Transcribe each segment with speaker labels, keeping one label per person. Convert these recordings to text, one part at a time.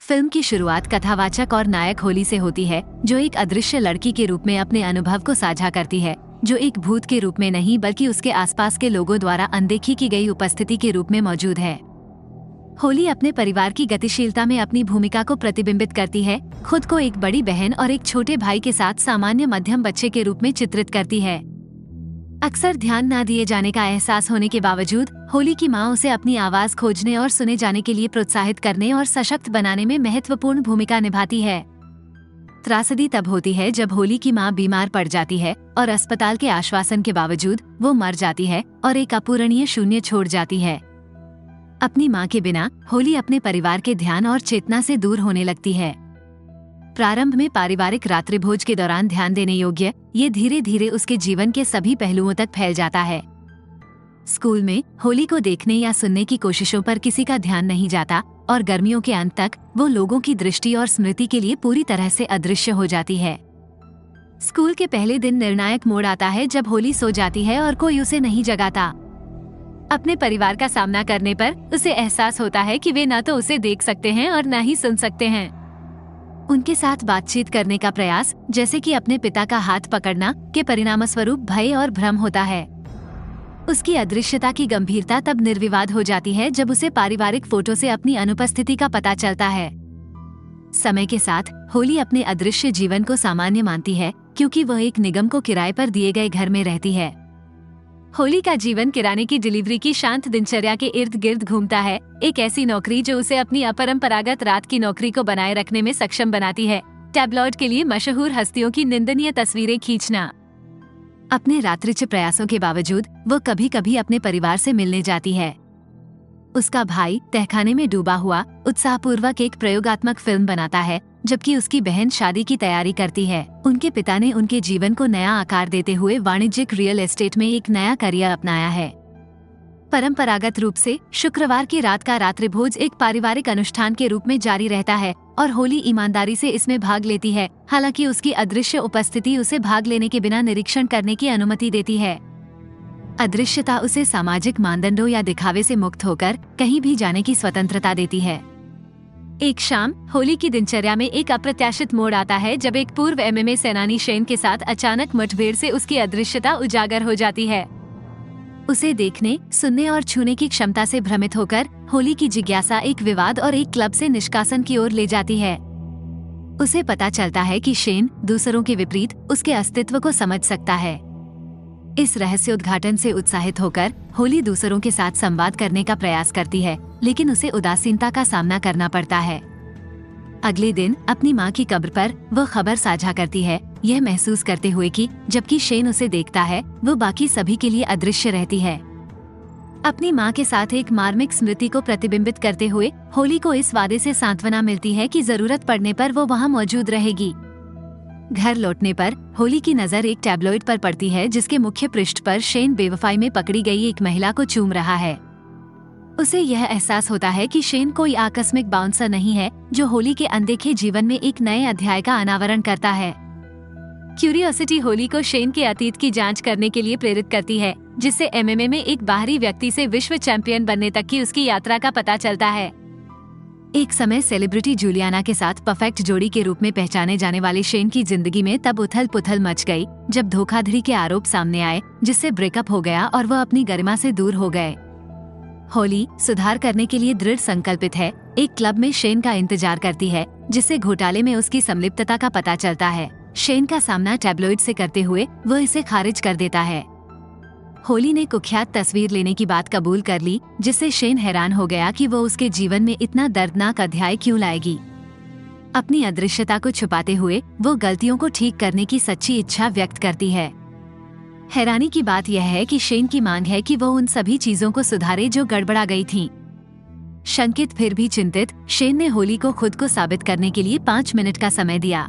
Speaker 1: Film की शुरुआत कथावाचक और नायक होली से होती है, जो एक अदृश्य लड़की के रूप में अपने अनुभव को साझा करती है, जो एक भूत के रूप में नहीं बल्कि उसके आसपास के लोगों द्वारा अनदेखी की गई उपस्थिति के रूप में मौजूद है। होली अपने परिवार की गतिशीलता में अपनी भूमिका को प्रतिबिंबित करती है, खुद को एक बड़ी बहन और एक छोटे भाई के साथ सामान्य मध्यम बच्चे के रूप में चित्रित करती है। अक्सर ध्यान न दिए जाने का एहसास होने के बावजूद होली की माँ उसे अपनी आवाज खोजने और सुने जाने के लिए प्रोत्साहित करने और सशक्त बनाने में महत्वपूर्ण भूमिका निभाती है। त्रासदी तब होती है जब होली की माँ बीमार पड़ जाती है और अस्पताल के आश्वासन के बावजूद वो मर जाती है और एक अपूरणीय शून्य छोड़ जाती है। अपनी माँ के बिना होली अपने परिवार के ध्यान और चेतना से दूर होने लगती है। प्रारंभ में पारिवारिक रात्रिभोज के दौरान ध्यान देने योग्य, ये धीरे धीरे उसके जीवन के सभी पहलुओं तक फैल जाता है। स्कूल में होली को देखने या सुनने की कोशिशों पर किसी का ध्यान नहीं जाता और गर्मियों के अंत तक वो लोगों की दृष्टि और स्मृति के लिए पूरी तरह से अदृश्य हो जाती है। स्कूल के पहले दिन निर्णायक मोड़ आता है जब होली सो जाती है और कोई उसे नहीं जगाता। अपने परिवार का सामना करने पर उसे एहसास होता है कि वे न तो उसे देख सकते हैं और न ही सुन सकते हैं। उनके साथ बातचीत करने का प्रयास, जैसे कि अपने पिता का हाथ पकड़ना, के परिणामस्वरूप भय और भ्रम होता है। उसकी अदृश्यता की गंभीरता तब निर्विवाद हो जाती है जब उसे पारिवारिक फोटो से अपनी अनुपस्थिति का पता चलता है। समय के साथ होली अपने अदृश्य जीवन को सामान्य मानती है, क्योंकि वह एक निगम को किराए पर दिए गए घर में रहती है। होली का जीवन किराने की डिलीवरी की शांत दिनचर्या के इर्द गिर्द घूमता है, एक ऐसी नौकरी जो उसे अपनी अपरंपरागत रात की नौकरी को बनाए रखने में सक्षम बनाती है। टैबलॉइड के लिए मशहूर हस्तियों की निंदनीय तस्वीरें खींचना। अपने रात्रिच प्रयासों के बावजूद वो कभी कभी अपने परिवार से मिलने जाती है। उसका भाई तहखाने में डूबा हुआ उत्साहपूर्वक एक प्रयोगात्मक फिल्म बनाता है, जबकि उसकी बहन शादी की तैयारी करती है। उनके पिता ने उनके जीवन को नया आकार देते हुए वाणिज्यिक रियल एस्टेट में एक नया करियर अपनाया है। परंपरागत रूप से शुक्रवार की रात का रात्रिभोज एक पारिवारिक अनुष्ठान के रूप में जारी रहता है और होली ईमानदारी से इसमें भाग लेती है, हालांकि उसकी अदृश्य उपस्थिति उसे भाग लेने के बिना निरीक्षण करने की अनुमति देती है। अदृश्यता उसे सामाजिक मानदंडों या दिखावे से मुक्त होकर कहीं भी जाने की स्वतंत्रता देती है। एक शाम होली की दिनचर्या में एक अप्रत्याशित मोड़ आता है जब एक पूर्व एमएमए सेनानी शेन के साथ अचानक मुठभेड़ से उसकी अदृश्यता उजागर हो जाती है। उसे देखने, सुनने और छूने की क्षमता से भ्रमित होकर होली की जिज्ञासा एक विवाद और एक क्लब से निष्कासन की ओर ले जाती है। उसे पता चलता है कि शेन दूसरों के विपरीत उसके अस्तित्व को समझ सकता है। इस रहस्योद्घाटन से उत्साहित होकर होली दूसरों के साथ संवाद करने का प्रयास करती है, लेकिन उसे उदासीनता का सामना करना पड़ता है। अगले दिन अपनी माँ की कब्र पर वो खबर साझा करती है, यह महसूस करते हुए कि जबकि शेन उसे देखता है, वो बाकी सभी के लिए अदृश्य रहती है। अपनी माँ के साथ एक मार्मिक स्मृति को प्रतिबिंबित करते हुए होली को इस वादे से सांत्वना मिलती है कि जरूरत पड़ने पर वो वहाँ मौजूद रहेगी। घर लौटने पर होली की नजर एक टैबलॉइड पर पड़ती है, जिसके मुख्य पृष्ठ पर शेन बेवफाई में पकड़ी गई एक महिला को चूम रहा है। उसे यह एहसास होता है कि शेन कोई आकस्मिक बाउंसर नहीं है जो होली के अनदेखे जीवन में एक नए अध्याय का अनावरण करता है। क्यूरियोसिटी होली को शेन के अतीत की जांच करने के लिए प्रेरित करती है, जिससे एमएमए में एक बाहरी व्यक्ति से विश्व चैंपियन बनने तक की उसकी यात्रा का पता चलता है। एक समय सेलिब्रिटी जूलियाना के साथ परफेक्ट जोड़ी के रूप में पहचाने जाने वाले शेन की जिंदगी में तब उथल पुथल मच गई जब धोखाधड़ी के आरोप सामने आए, जिससे ब्रेकअप हो गया और वह अपनी गरिमा से दूर हो गए। होली सुधार करने के लिए दृढ़ संकल्पित है, एक क्लब में शेन का इंतजार करती है, जिससे घोटाले में उसकी संलिप्तता का पता चलता है। शेन का सामना टैबलॉइड से करते हुए वह इसे खारिज कर देता है। होली ने कुख्यात तस्वीर लेने की बात कबूल कर ली, जिससे शेन हैरान हो गया कि वो उसके जीवन में इतना दर्दनाक अध्याय क्यों लाएगी। अपनी अदृश्यता को छुपाते हुए वो गलतियों को ठीक करने की सच्ची इच्छा व्यक्त करती है। हैरानी की बात यह है कि शेन की मांग है कि वो उन सभी चीजों को सुधारे जो गड़बड़ा गई थीं। शंकित फिर भी चिंतित, शेन ने होली को खुद को साबित करने के लिए 5 मिनट का समय दिया।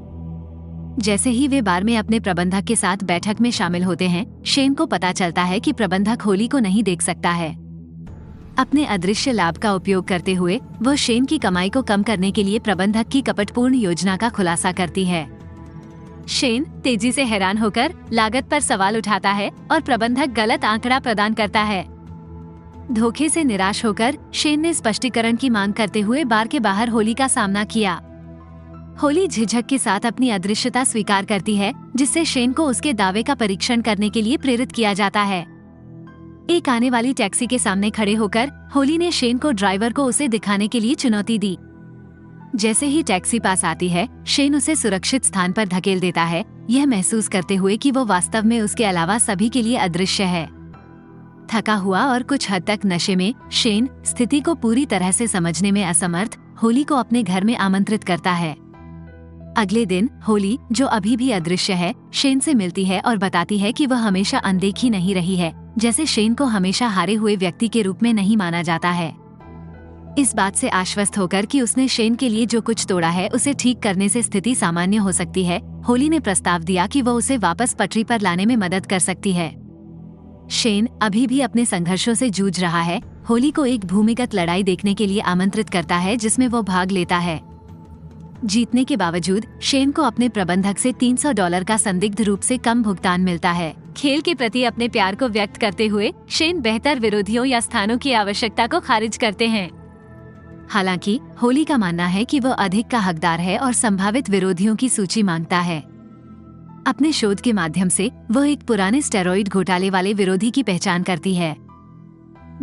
Speaker 1: जैसे ही वे बार में अपने प्रबंधक के साथ बैठक में शामिल होते हैं, शेन को पता चलता है कि प्रबंधक होली को नहीं देख सकता है। अपने अदृश्य लाभ का उपयोग करते हुए वह शेन की कमाई को कम करने के लिए प्रबंधक की कपटपूर्ण योजना का खुलासा करती है। शेन तेजी से हैरान होकर लागत पर सवाल उठाता है और प्रबंधक गलत आंकड़ा प्रदान करता है। धोखे से निराश होकर शेन ने स्पष्टीकरण की मांग करते हुए बार के बाहर होली का सामना किया। होली झिझक के साथ अपनी अदृश्यता स्वीकार करती है, जिससे शेन को उसके दावे का परीक्षण करने के लिए प्रेरित किया जाता है। एक आने वाली टैक्सी के सामने खड़े होकर होली ने शेन को ड्राइवर को उसे दिखाने के लिए चुनौती दी। जैसे ही टैक्सी पास आती है, शेन उसे सुरक्षित स्थान पर धकेल देता है, यह महसूस करते हुए कि वो वास्तव में उसके अलावा सभी के लिए अदृश्य है। थका हुआ और कुछ हद तक नशे में शेन स्थिति को पूरी तरह से समझने में असमर्थ होली को अपने घर में आमंत्रित करता है। अगले दिन होली, जो अभी भी अदृश्य है, शेन से मिलती है और बताती है कि वह हमेशा अनदेखी नहीं रही है, जैसे शेन को हमेशा हारे हुए व्यक्ति के रूप में नहीं माना जाता है। इस बात से आश्वस्त होकर कि उसने शेन के लिए जो कुछ तोड़ा है उसे ठीक करने से स्थिति सामान्य हो सकती है, होली ने प्रस्ताव दिया कि वह उसे वापस पटरी पर लाने में मदद कर सकती है। शेन अभी भी अपने संघर्षों से जूझ रहा है, होली को एक भूमिगत लड़ाई देखने के लिए आमंत्रित करता है जिसमें वो भाग लेता है। जीतने के बावजूद शेन को अपने प्रबंधक से $300 का संदिग्ध रूप से कम भुगतान मिलता है। खेल के प्रति अपने प्यार को व्यक्त करते हुए शेन बेहतर विरोधियों या स्थानों की आवश्यकता को खारिज करते हैं। हालांकि होली का मानना है कि वह अधिक का हकदार है और संभावित विरोधियों की सूची मांगता है। अपने शोध के माध्यम से वह एक पुराने स्टेरॉइड घोटाले वाले विरोधी की पहचान करती है।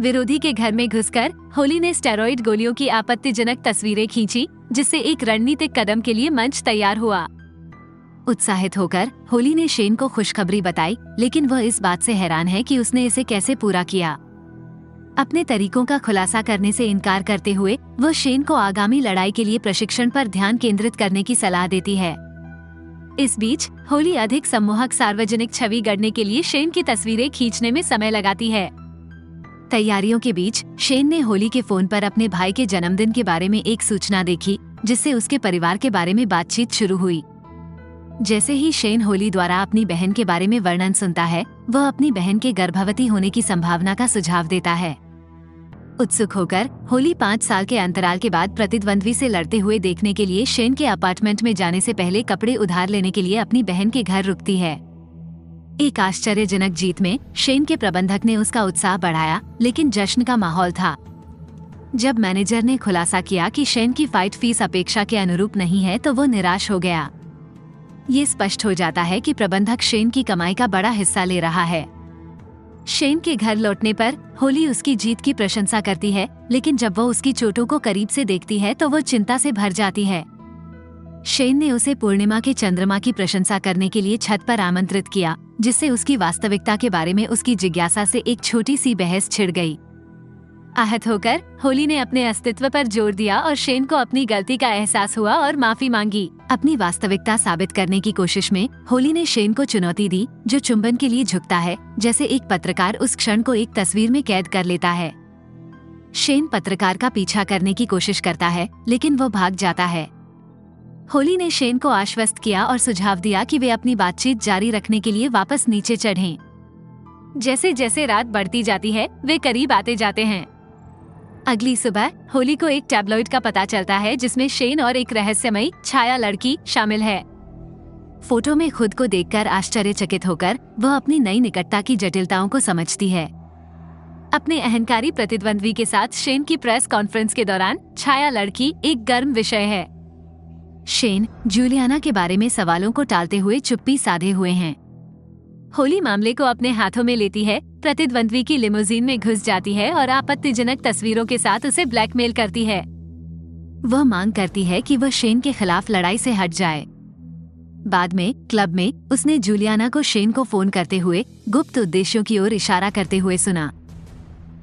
Speaker 1: विरोधी के घर में घुसकर होली ने स्टेरॉइड गोलियों की आपत्तिजनक तस्वीरें खींची, जिससे एक रणनीतिक कदम के लिए मंच तैयार हुआ। उत्साहित होकर होली ने शेन को खुशखबरी बताई, लेकिन वह इस बात से हैरान है कि उसने इसे कैसे पूरा किया। अपने तरीकों का खुलासा करने से इनकार करते हुए वह शेन को आगामी लड़ाई के लिए प्रशिक्षण पर ध्यान केंद्रित करने की सलाह देती है। इस बीच होली अधिक सम्मोहक सार्वजनिक छवि गढ़ने के लिए शेन की तस्वीरें खींचने में समय लगाती है। तैयारियों के बीच शेन ने होली के फोन पर अपने भाई के जन्मदिन के बारे में एक सूचना देखी, जिससे उसके परिवार के बारे में बातचीत शुरू हुई। जैसे ही शेन होली द्वारा अपनी बहन के बारे में वर्णन सुनता है, वह अपनी बहन के गर्भवती होने की संभावना का सुझाव देता है। उत्सुक होकर होली 5 साल के अंतराल के बाद प्रतिद्वंद्वी से लड़ते हुए देखने के लिए शेन के अपार्टमेंट में जाने से पहले कपड़े उधार लेने के लिए अपनी बहन के घर रुकती है। एक आश्चर्यजनक जीत में शेन के प्रबंधक ने उसका उत्साह बढ़ाया, लेकिन जश्न का माहौल था। जब मैनेजर ने खुलासा किया कि शेन की फाइट फीस अपेक्षा के अनुरूप नहीं है, तो वो निराश हो गया। ये स्पष्ट हो जाता है कि प्रबंधक शेन की कमाई का बड़ा हिस्सा ले रहा है। शेन के घर लौटने पर होली उसकी जीत की प्रशंसा करती है, लेकिन जब वो उसकी चोटों को करीब से देखती है तो वो चिंता से भर जाती है। शेन ने उसे पूर्णिमा के चंद्रमा की प्रशंसा करने के लिए छत पर आमंत्रित किया, जिससे उसकी वास्तविकता के बारे में उसकी जिज्ञासा से एक छोटी सी बहस छिड़ गई। आहत होकर होली ने अपने अस्तित्व पर जोर दिया और शेन को अपनी गलती का एहसास हुआ और माफी मांगी। अपनी वास्तविकता साबित करने की कोशिश में होली ने शेन को चुनौती दी, जो चुंबन के लिए झुकता है, जैसे एक पत्रकार उस क्षण को एक तस्वीर में कैद कर लेता है। शेन पत्रकार का पीछा करने की कोशिश करता है, लेकिन वो भाग जाता है। होली ने शेन को आश्वस्त किया और सुझाव दिया कि वे अपनी बातचीत जारी रखने के लिए वापस नीचे चढ़ें। जैसे जैसे रात बढ़ती जाती है, वे करीब आते जाते हैं। अगली सुबह होली को एक टैबलॉइड का पता चलता है, जिसमें शेन और एक रहस्यमयी छाया लड़की शामिल है। फोटो में खुद को देखकर आश्चर्यचकित होकर वह अपनी नई निकटता की जटिलताओं को समझती है। अपने अहंकारी प्रतिद्वंद्वी के साथ शेन की प्रेस कॉन्फ्रेंस के दौरान छाया लड़की एक गर्म विषय है। शेन जूलियाना के बारे में सवालों को टालते हुए चुप्पी साधे हुए हैं। होली मामले को अपने हाथों में लेती है, प्रतिद्वंद्वी की लिमोजीन में घुस जाती है और आपत्तिजनक तस्वीरों के साथ उसे ब्लैकमेल करती है। वह मांग करती है कि वह शेन के खिलाफ लड़ाई से हट जाए। बाद में क्लब में उसने जूलियाना को शेन को फोन करते हुए गुप्त उद्देश्यों की ओर इशारा करते हुए सुना।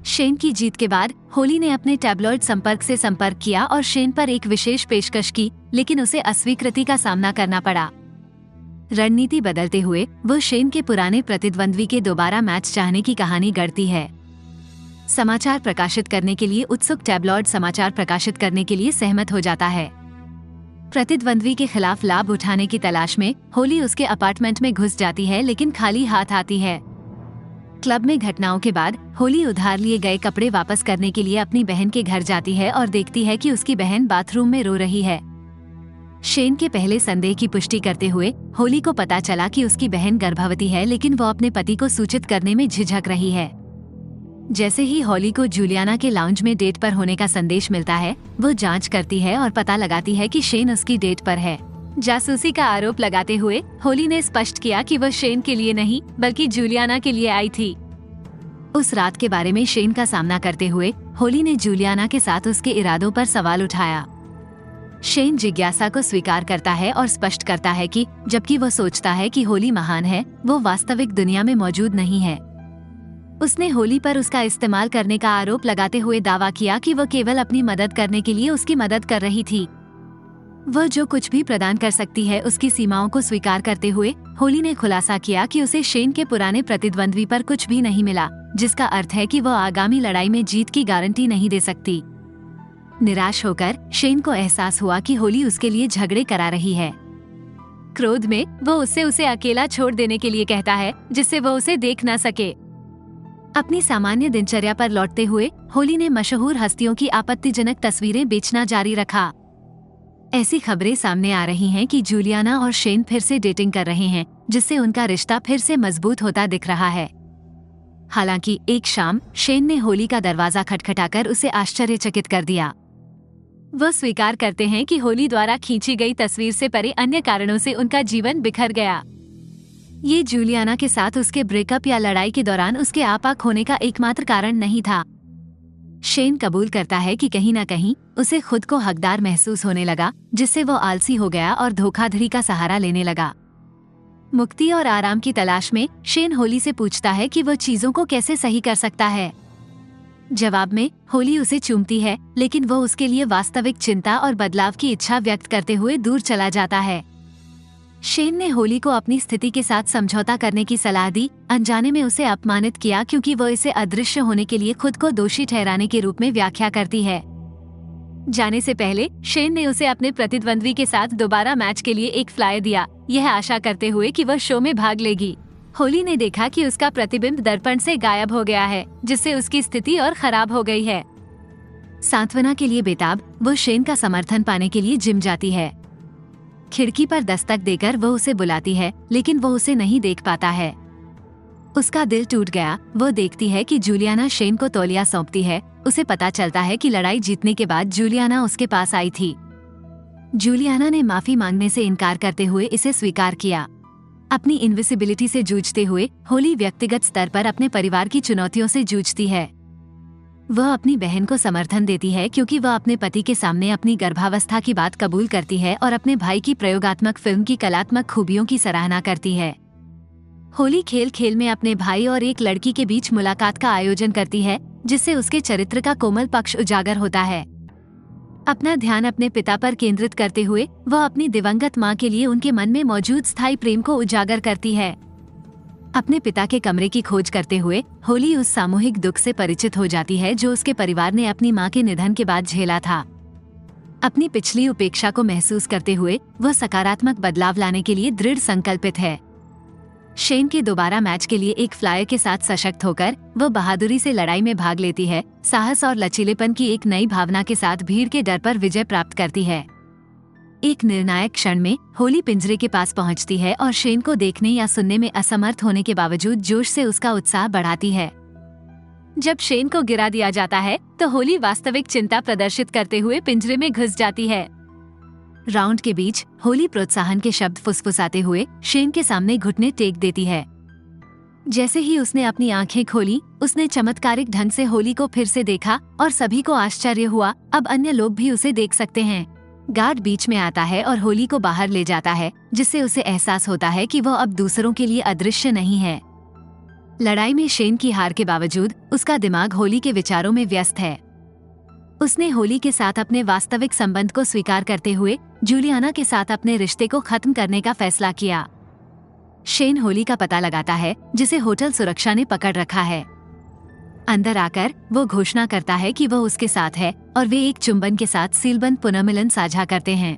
Speaker 1: शेन की जीत के बाद होली ने अपने टैबलॉइड संपर्क से संपर्क किया और शेन पर एक विशेष पेशकश की, लेकिन उसे अस्वीकृति का सामना करना पड़ा। रणनीति बदलते हुए वो शेन के पुराने प्रतिद्वंद्वी के दोबारा मैच चाहने की कहानी गढ़ती है। समाचार प्रकाशित करने के लिए उत्सुक टैबलॉइड समाचार प्रकाशित करने के लिए सहमत हो जाता है। प्रतिद्वंद्वी के खिलाफ लाभ उठाने की तलाश में होली उसके अपार्टमेंट में घुस जाती है, लेकिन खाली हाथ आती है। क्लब में घटनाओं के बाद होली उधार लिए गए कपड़े वापस करने के लिए अपनी बहन के घर जाती है और देखती है कि उसकी बहन बाथरूम में रो रही है। शेन के पहले संदेह की पुष्टि करते हुए होली को पता चला कि उसकी बहन गर्भवती है, लेकिन वो अपने पति को सूचित करने में झिझक रही है। जैसे ही हॉली को जूलियाना के लाउंज में डेट पर होने का संदेश मिलता है, वो जांच करती है और पता लगाती है कि शेन उसकी डेट पर है। जासूसी का आरोप लगाते हुए हॉली ने स्पष्ट किया कि वह शेन के लिए नहीं बल्कि जूलियाना के लिए आई थी। उस रात के बारे में शेन का सामना करते हुए हॉली ने जूलियाना के साथ उसके इरादों पर सवाल उठाया। शेन जिज्ञासा को स्वीकार करता है और स्पष्ट करता है कि जबकि वह सोचता है कि हॉली महान है, वो वास्तविक दुनिया में मौजूद नहीं है। उसने हॉली पर उसका इस्तेमाल करने का आरोप लगाते हुए दावा किया कि वह केवल अपनी मदद करने के लिए उसकी मदद कर रही थी। वह जो कुछ भी प्रदान कर सकती है उसकी सीमाओं को स्वीकार करते हुए हॉली ने खुलासा किया कि उसे शेन के पुराने प्रतिद्वंद्वी पर कुछ भी नहीं मिला, जिसका अर्थ है कि वह आगामी लड़ाई में जीत की गारंटी नहीं दे सकती। निराश होकर शेन को एहसास हुआ कि हॉली उसके लिए झगड़े करा रही है। क्रोध में वो उसे अकेला छोड़ देने के लिए कहता है, जिससे वो उसे देख न सके। अपनी सामान्य दिनचर्या पर लौटते हुए हॉली ने मशहूर हस्तियों की आपत्तिजनक तस्वीरें बेचना जारी रखा। ऐसी खबरें सामने आ रही हैं कि जूलियाना और शेन फिर से डेटिंग कर रहे हैं, जिससे उनका रिश्ता फिर से मजबूत होता दिख रहा है। हालांकि एक शाम शेन ने हॉली का दरवाजा खटखटाकर उसे आश्चर्यचकित कर दिया। वह स्वीकार करते हैं कि हॉली द्वारा खींची गई तस्वीर से परे अन्य कारणों से उनका जीवन बिखर गया। ये जूलियाना के साथ उसके ब्रेकअप या लड़ाई के दौरान उसके आपा खोने का एकमात्र कारण नहीं था। शेन कबूल करता है कि कहीं न कहीं उसे खुद को हकदार महसूस होने लगा, जिससे वो आलसी हो गया और धोखाधड़ी का सहारा लेने लगा। मुक्ति और आराम की तलाश में शेन हॉली से पूछता है कि वह चीजों को कैसे सही कर सकता है। जवाब में हॉली उसे चूमती है, लेकिन वो उसके लिए वास्तविक चिंता और बदलाव की इच्छा व्यक्त करते हुए दूर चला जाता है। शेन ने हॉली को अपनी स्थिति के साथ समझौता करने की सलाह दी, अनजाने में उसे अपमानित किया क्योंकि वो इसे अदृश्य होने के लिए खुद को दोषी ठहराने के रूप में व्याख्या करती है। जाने से पहले शेन ने उसे अपने प्रतिद्वंद्वी के साथ दोबारा मैच के लिए एक फ्लायर दिया, यह आशा करते हुए कि वह शो में भाग लेगी। हॉली ने देखा कि उसका प्रतिबिंब दर्पण से गायब हो गया है, जिससे उसकी स्थिति और खराब हो गई है। सांत्वना के लिए बेताब वो शेन का समर्थन पाने के लिए जिम जाती है। खिड़की पर दस्तक देकर वो उसे बुलाती है, लेकिन वो उसे नहीं देख पाता है। उसका दिल टूट गया। वो देखती है कि जूलियाना शेन को तौलिया सौंपती है। उसे पता चलता है कि लड़ाई जीतने के बाद जूलियाना उसके पास आई थी। जूलियाना ने माफी मांगने से इनकार करते हुए इसे स्वीकार किया। अपनी इनविजिबिलिटी से जूझते हुए हॉली व्यक्तिगत स्तर पर अपने परिवार की चुनौतियों से जूझती है। वह अपनी बहन को समर्थन देती है क्योंकि वह अपने पति के सामने अपनी गर्भावस्था की बात कबूल करती है और अपने भाई की प्रयोगात्मक फिल्म की कलात्मक खूबियों की सराहना करती है। हॉली खेल खेल में अपने भाई और एक लड़की के बीच मुलाकात का आयोजन करती है, जिससे उसके चरित्र का कोमल पक्ष उजागर होता है। अपना ध्यान अपने पिता पर केंद्रित करते हुए वह अपनी दिवंगत मां के लिए उनके मन में मौजूद स्थायी प्रेम को उजागर करती है। अपने पिता के कमरे की खोज करते हुए हॉली उस सामूहिक दुख से परिचित हो जाती है जो उसके परिवार ने अपनी मां के निधन के बाद झेला था। अपनी पिछली उपेक्षा को महसूस करते हुए वह सकारात्मक बदलाव लाने के लिए दृढ़ संकल्पित है। शेन के दोबारा मैच के लिए एक फ्लायर के साथ सशक्त होकर वह बहादुरी से लड़ाई में भाग लेती है। साहस और लचीलेपन की एक नई भावना के साथ भीड़ के डर पर विजय प्राप्त करती है। एक निर्णायक क्षण में हॉली पिंजरे के पास पहुंचती है और शेन को देखने या सुनने में असमर्थ होने के बावजूद जोश से उसका उत्साह बढ़ाती है। जब शेन को गिरा दिया जाता है तो हॉली वास्तविक चिंता प्रदर्शित करते हुए पिंजरे में घुस जाती है। राउंड के बीच हॉली प्रोत्साहन के शब्द फुसफुसाते हुए शेन के सामने घुटने टेक देती है। जैसे ही उसने अपनी आंखें खोली, उसने चमत्कारिक ढंग से हॉली को फिर से देखा और सभी को आश्चर्य हुआ, अब अन्य लोग भी उसे देख सकते हैं। गार्ड बीच में आता है और हॉली को बाहर ले जाता है, जिससे उसे एहसास होता है कि वह अब दूसरों के लिए अदृश्य नहीं है। लड़ाई में शेन की हार के बावजूद उसका दिमाग हॉली के विचारों में व्यस्त है। उसने हॉली के साथ अपने वास्तविक संबंध को स्वीकार करते हुए जूलियाना के साथ अपने रिश्ते को खत्म करने का फैसला किया। शेन हॉली का पता लगाता है, जिसे होटल सुरक्षा ने पकड़ रखा है। अंदर आकर वो घोषणा करता है कि वह उसके साथ है और वे एक चुंबन के साथ सीलबंद पुनर्मिलन साझा करते हैं।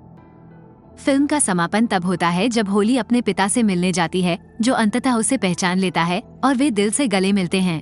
Speaker 1: फिल्म का समापन तब होता है जब हॉली अपने पिता से मिलने जाती है, जो अंततः उसे पहचान लेता है और वे दिल से गले मिलते हैं।